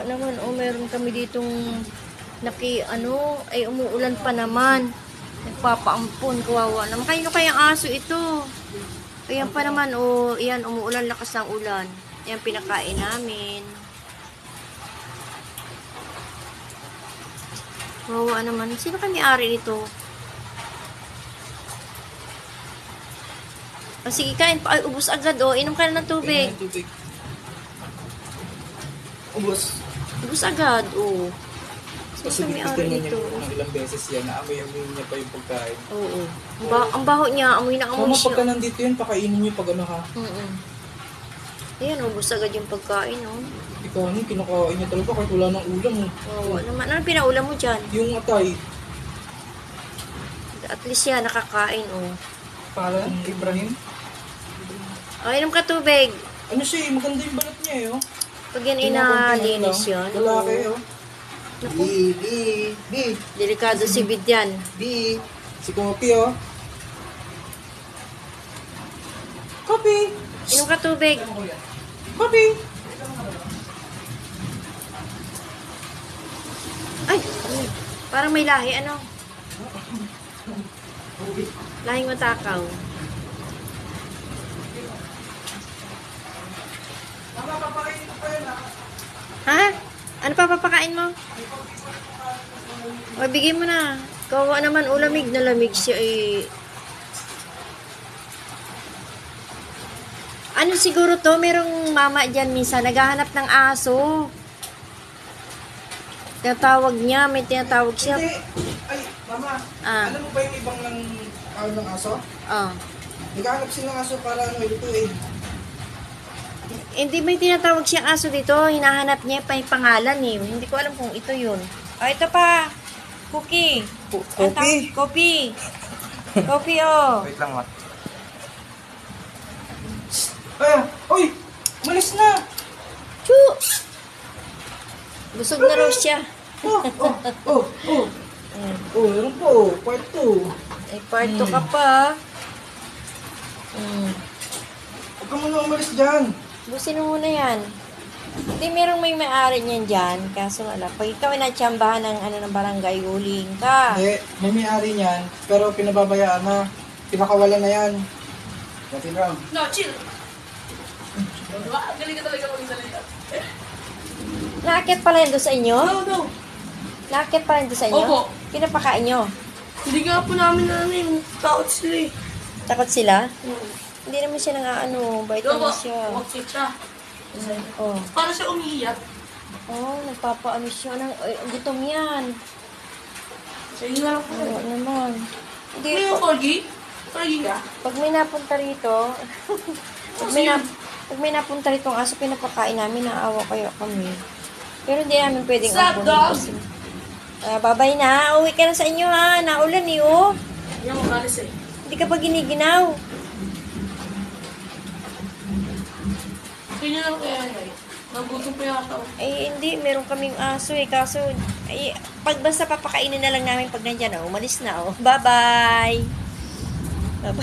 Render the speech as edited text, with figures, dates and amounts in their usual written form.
Kawawa naman. Oh, meron kami ditong ay umuulan pa naman. Nagpapaampon, kawawa naman. Kanino kayang aso ito? Ayan pa naman, oh, ayan, umuulan, lakas ng ulan. Ayan, pinakain namin. Kawawa naman. Sino kami ari nito? Oh, sige, kain pa. Ay, ubos agad, oh. Inom ka na ng tubig. Tubig. Ubos. Ubos agad, oh. Kasi Sino kami bigyan ari niya nito? ng ilang beses yan. Naamoy-amoy niya pa yung pagkain. Oo. Ang baho niya, amoy na amoy Mama, siya. pagka nandito yun, pakainin niyo pag ano ha. Ayan, ubos agad yung pagkain, oh. Ikaw ano, kinakain niya talaga kahit wala ng ulam. Oh. Oo, naman. Ano pinaulam mo dyan? Yung atay, At least yan, nakakain, oh. pangalan, Ibrahim. Oh, inom ka tubig. Ano siya eh, maganda yung balat niya eh. Oh. Pag yan Kinakonti inalinis lang. yun. Lalaki oh. Naku, B. delikado si Bid yan. B. Si Kopi oh. Kopi. Inom ka tubig. Kopi. Ay, parang may lahi, ano? Lahing matakaw. Ha? Ano pa papakain mo? O, bigay mo na. Kawawa naman, ulamig na lamig siya eh. Ano siguro to? Merong mama dyan minsan, naghahanap ng aso. Tinatawag niya, may tinatawag siya. Hindi. Ay, mama. Ah. Alam mo ba yung ibang ng aso? Oh. Naghahanap sila ng aso para ano, ilutuin. Hindi may tinatawag siyang aso dito. Hinahanap niya pa yung pangalan eh. Hindi ko alam kung ito yun. Oh, ito pa. Cookie. Kopi. Kopi. Kopi, oh. Wait lang, mat. Ay, oy! Malis na! Chu! Busog na raw siya. Oh. Oh, meron po. Part 2. Eh, part 2 ka pa. Huwag ka muna umalis dyan. Busin mo muna yan. Hindi, merong may-ari niyan dyan. Kaso wala. Pag ikaw ay natsambahan ng barangay, huling ka. Hindi, may may-ari niyan, pero pinababayaan na. Pinakawalan na yan. Dati Ram. No, chill. Diba? Ang galing ka talaga magsalita. Naakit pala yun doon sa inyo? No. Naakit pala yun doon sa inyo? Opo. Pinapakain nyo? Hindi nga po namin na ano yung takot sila eh. Takot sila? Hindi naman siya bait Diba? naman siya. Waksit siya. Oh. Para siya umiiyak. Oh, nagpapaano siya ng gutom yan. Siya yun nga lang po. Oo naman. Hindi, Ano yung corgi? Corgi ka? pag may napunta rito, pag may napunta rito ang aso, pinapakain namin, naawa kayo kami. Pero hindi namin pwedeng Stop, ampunin dog! kasi. Babay na, uwi ka na sa inyo ha, naulan eh oh. Hindi ako makalis eh. Hindi ka pa giniginaw. Kanya lang kaya eh. Nagutom pa yata ako. Ay hindi, meron kaming aso eh, kaso, ay, pag basta papakainin na lang namin pag nandyan, umalis na oh. Bye-bye! Bye-bye!